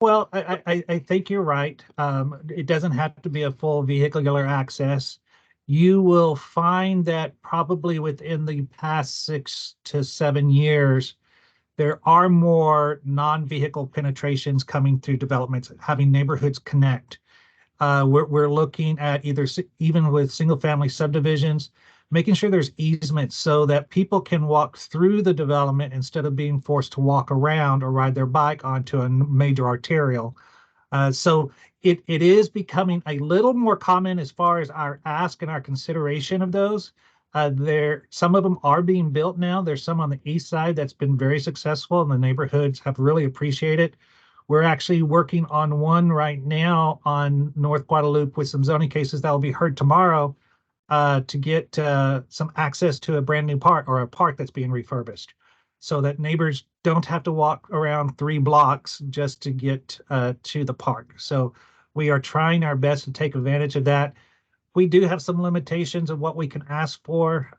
Well, I think you're right. It doesn't have to be a full vehicular access. You will find that probably within the past 6 to 7 years, there are more non-vehicle penetrations coming through developments, having neighborhoods connect. We're looking at even with single family subdivisions, making sure there's easements so that people can walk through the development instead of being forced to walk around or ride their bike onto a major arterial. So it is becoming a little more common as far as our ask and our consideration of those. Some of them are being built now. There's some on the east side that's been very successful, and the neighborhoods have really appreciated it. We're actually working on one right now on North Guadalupe with some zoning cases that will be heard tomorrow to get some access to a brand new park, or a park that's being refurbished, so that neighbors don't have to walk around 3 blocks just to get to the park. So we are trying our best to take advantage of that. We do have some limitations of what we can ask for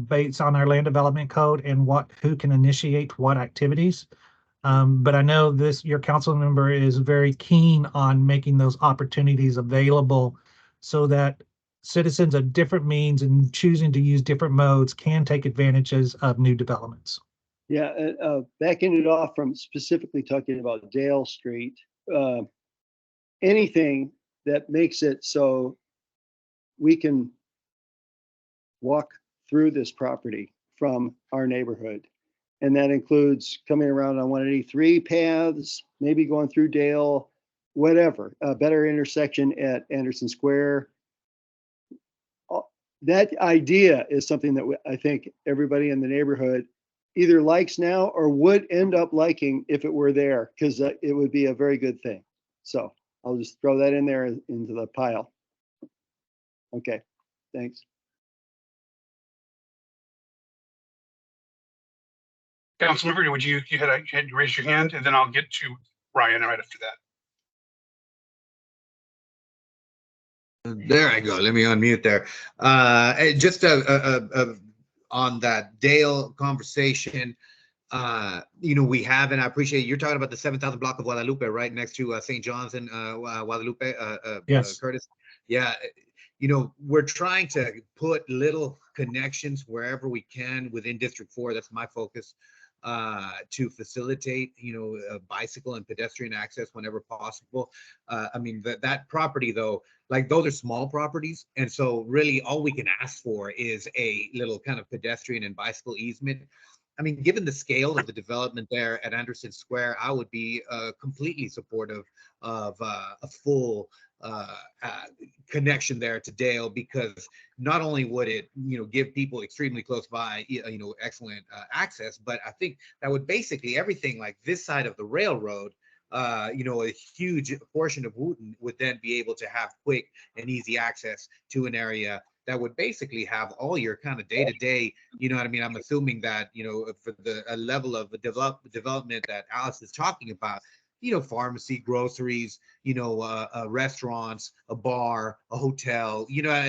based on our land development code and who can initiate what activities. But I know your council member is very keen on making those opportunities available so that citizens of different means and choosing to use different modes can take advantages of new developments. Yeah, backing it off from specifically talking about Dale Street, anything that makes it so we can walk through this property from our neighborhood. And that includes coming around on 183 paths, maybe going through Dale, whatever, a better intersection at Anderson Square. That idea is something that I think everybody in the neighborhood either likes now or would end up liking if it were there, because it would be a very good thing. So I'll just throw that in there into the pile. Okay, thanks. Councilmember, you had to raise your hand, and then I'll get to Ryan right after that. There I go. Let me unmute there. Just on that Dale conversation, we have, and I appreciate you're talking about the 7,000 block of Guadalupe, right next to St. John's and Guadalupe. Yes. Curtis. Yeah. We're trying to put little connections wherever we can within District 4. That's my focus, to facilitate, bicycle and pedestrian access whenever possible. That property though, like those are small properties. And so really all we can ask for is a little kind of pedestrian and bicycle easement. Given the scale of the development there at Anderson Square, I would be completely supportive of a full connection there to Dale, because not only would it, give people extremely close by, excellent access, but I think that would basically everything like this side of the railroad, a huge portion of Wooten would then be able to have quick and easy access to an area that would basically have all your kind of day-to-day, I'm assuming that, for the level of development that Alice is talking about, pharmacy, groceries, restaurants, a bar, a hotel,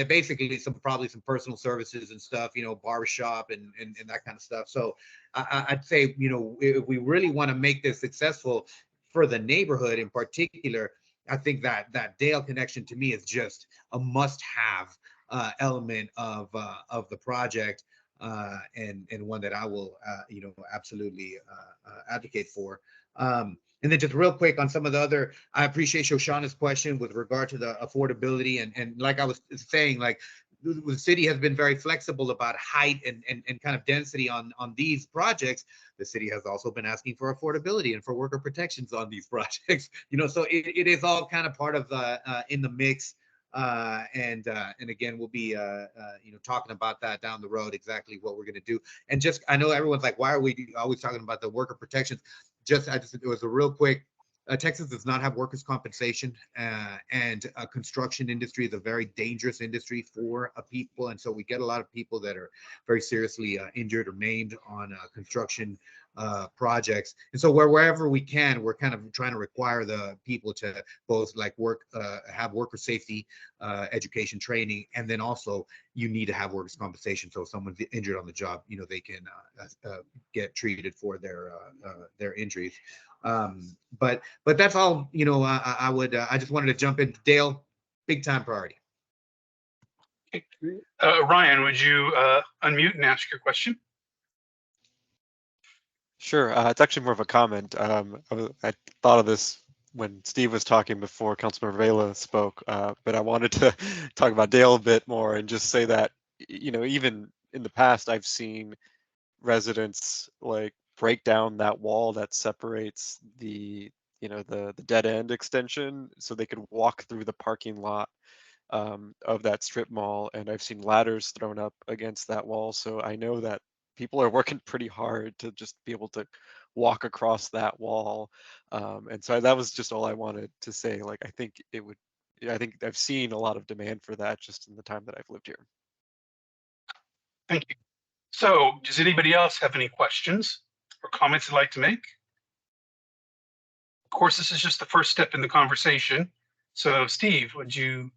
basically probably some personal services and stuff, barbershop and that kind of stuff. So I'd say, if we really want to make this successful for the neighborhood in particular, I think that Dale connection to me is just a must-have element of the project. and one that I will, absolutely advocate for. And then just real quick on some of the other, I appreciate Shoshana's question with regard to the affordability. And like I was saying, like the city has been very flexible about height and kind of density on these projects. The city has also been asking for affordability and for worker protections on these projects. So it is all kind of part of in the mix. And again, we'll be talking about that down the road, exactly what we're going to do. And just, I know everyone's like, why are we always talking about the worker protections? It was a real quick. Texas does not have workers' compensation, and construction industry is a very dangerous industry for people, and so we get a lot of people that are very seriously injured or maimed on construction projects. And so wherever we can, we're kind of trying to require the people to both like have worker safety education training, and then also you need to have workers' compensation. So if someone's injured on the job, they can get treated for their injuries. But that's all. I just wanted to jump in. Dale, big time priority. Ryan, would you unmute and ask your question? Sure. It's actually more of a comment. I thought of this when Steve was talking before Councilmember Vela spoke, but I wanted to talk about Dale a bit more and just say that, even in the past, I've seen residents like break down that wall that separates the dead end extension so they could walk through the parking lot of that strip mall. And I've seen ladders thrown up against that wall. So I know that people are working pretty hard to just be able to walk across that wall. And so that was just all I wanted to say. Like, I think I've seen a lot of demand for that just in the time that I've lived here. Thank you. So does anybody else have any questions or comments they'd like to make? Of course, this is just the first step in the conversation. So Steve, would you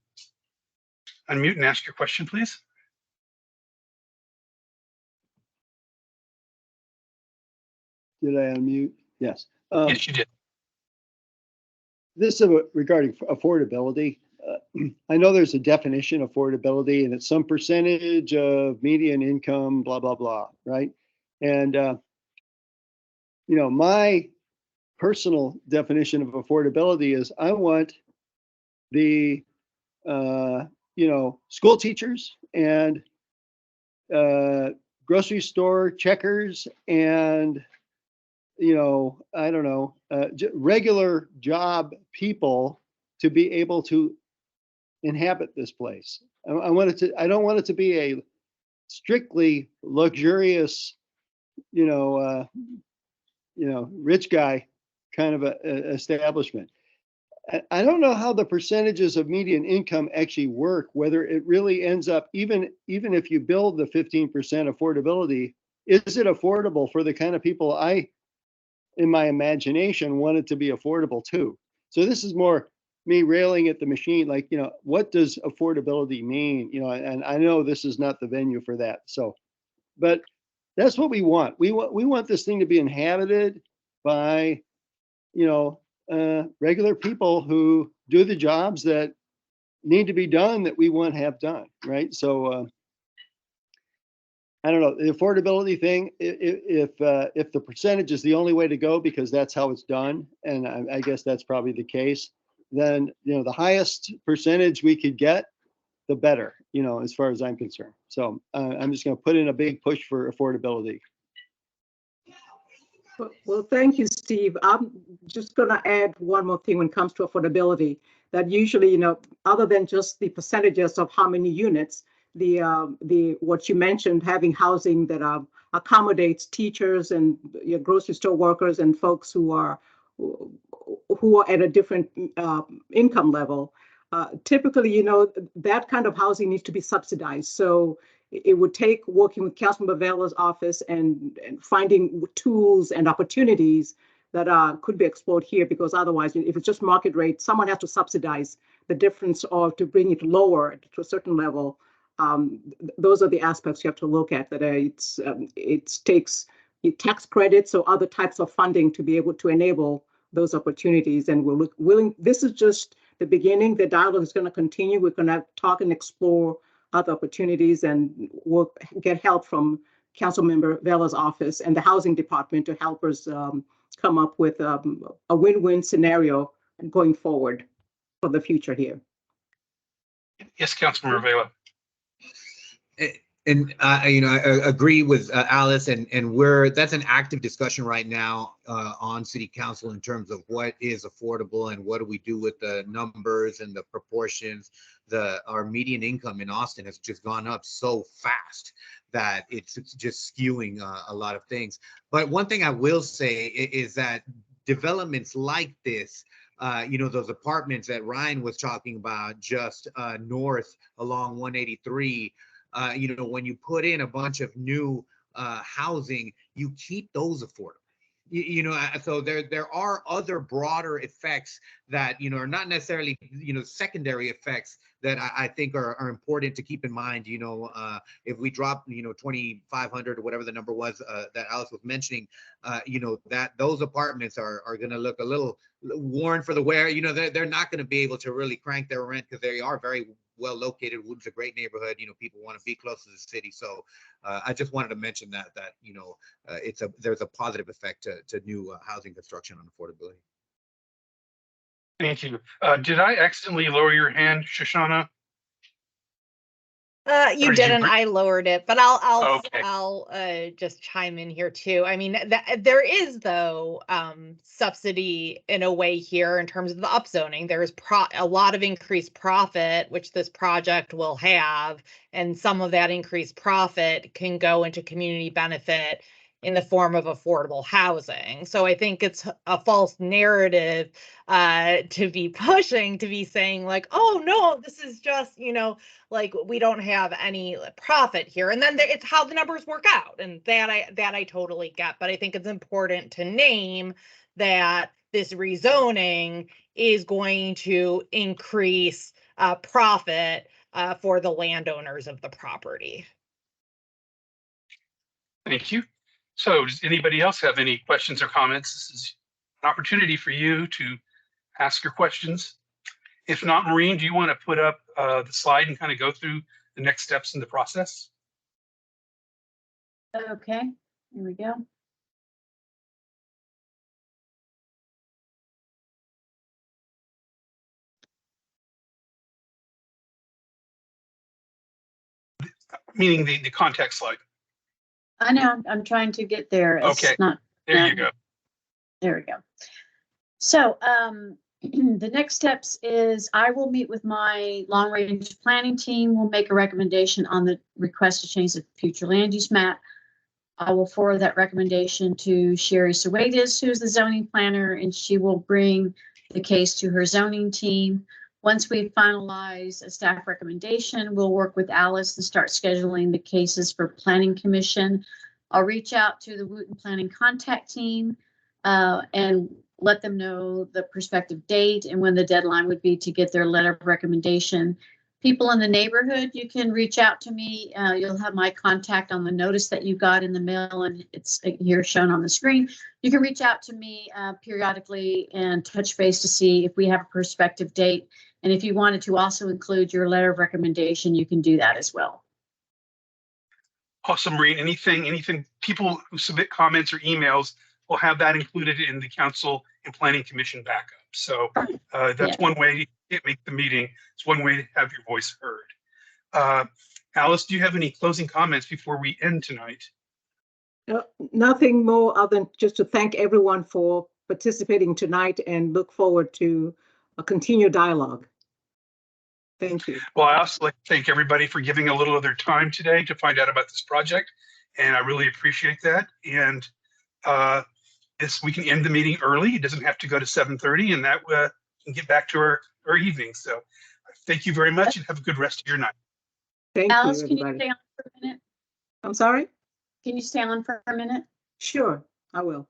unmute and ask your question, please? Did I unmute? Yes. Yes, you did. This is regarding affordability. I know there's a definition of affordability, and it's some percentage of median income, blah, blah, blah, right? And, my personal definition of affordability is I want the, school teachers and grocery store checkers and, I don't know, regular job people to be able to inhabit this place. I don't want it to be a strictly luxurious, rich guy kind of a establishment. I don't know how the percentages of median income actually work, whether it really ends up, even if you build the 15% affordability, is it affordable for the kind of people in my imagination, want it to be affordable too? So this is more me railing at the machine, like, what does affordability mean? And I know this is not the venue for that. So, but that's what we want. We want this thing to be inhabited by, regular people who do the jobs that need to be done that we want to have done, right? So I don't know, the affordability thing, if the percentage is the only way to go because that's how it's done, and I guess that's probably the case, then the highest percentage we could get, the better, as far as I'm concerned. So I'm just going to put in a big push for affordability. Well, thank you, Steve. I'm just going to add one more thing when it comes to affordability, that usually, other than just the percentages of how many units, the what you mentioned, having housing that accommodates teachers and grocery store workers and folks who are at a different income level. Typically, that kind of housing needs to be subsidized. So it would take working with Councilman Bavela's office and finding tools and opportunities that could be explored here, because otherwise, if it's just market rate, someone has to subsidize the difference or to bring it lower to a certain level. Those are the aspects you have to look at, that it takes tax credits or other types of funding to be able to enable those opportunities. And we're willing, this is just the beginning. The dialogue is going to continue. We're going to talk and explore other opportunities, and we'll get help from Councilmember Vela's office and the housing department to help us come up with a win-win scenario going forward for the future here. Yes, Councilmember Vela. And I agree with Alice, and that's an active discussion right now on City Council in terms of what is affordable and what do we do with the numbers and the proportions. Our median income in Austin has just gone up so fast that it's just skewing a lot of things. But one thing I will say is that developments like this, those apartments that Ryan was talking about just north along 183. When you put in a bunch of new housing, you keep those affordable. So there are other broader effects that are not necessarily secondary effects that I think are important to keep in mind. If we drop 2,500 or whatever the number was that Alice was mentioning, that those apartments are going to look a little worn for the wear. They're not going to be able to really crank their rent because they are very well located. Wooten's a great neighborhood. People want to be close to the city. So I just wanted to mention that there's a positive effect to new housing construction on affordability. Thank you. Did I accidentally lower your hand, Shoshana? You Or didn't. I lowered it, but I'll Okay. just chime in here too. I mean, there is though subsidy in a way here in terms of the upzoning. There is a lot of increased profit which this project will have, and some of that increased profit can go into community benefit in the form of affordable housing. So I think it's a false narrative to be pushing, to be saying like, oh no, this is just, like we don't have any profit here. And then it's how the numbers work out. And that I totally get. But I think it's important to name that this rezoning is going to increase profit for the landowners of the property. Thank you. So does anybody else have any questions or comments? This is an opportunity for you to ask your questions. If not, Maureen, do you want to put up the slide and kind of go through the next steps in the process? Okay, here we go. Meaning the contact slide. I know, I'm trying to get there. It's Okay, not. there you go. There we go. So the next steps is I will meet with my long range planning team. We'll make a recommendation on the request to change the future land use map. I will forward that recommendation to Sherry Suedes, who's the zoning planner, and she will bring the case to her zoning team. Once we finalize a staff recommendation, we'll work with Alice and start scheduling the cases for planning commission. I'll reach out to the Wooten planning contact team and let them know the prospective date and when the deadline would be to get their letter of recommendation. People in the neighborhood, you can reach out to me. You'll have my contact on the notice that you got in the mail, and it's here shown on the screen. You can reach out to me periodically and touch base to see if we have a prospective date. And if you wanted to also include your letter of recommendation, you can do that as well. Awesome, Maureen. Anything, people who submit comments or emails will have that included in the council and planning commission backup. So that's one way to make the meeting. It's one way to have your voice heard. Alice, do you have any closing comments before we end tonight? Nothing more other than just to thank everyone for participating tonight and look forward to a continued dialogue. Thank you. Well, I also like to thank everybody for giving a little of their time today to find out about this project. And I really appreciate that. And we can end the meeting early. It doesn't have to go to 7:30, and that can get back to our evening. So thank you very much and have a good rest of your night. Thank Alice, you, can you everybody. stay on for a minute? I'm sorry? Can you stay on for a minute? Sure, I will.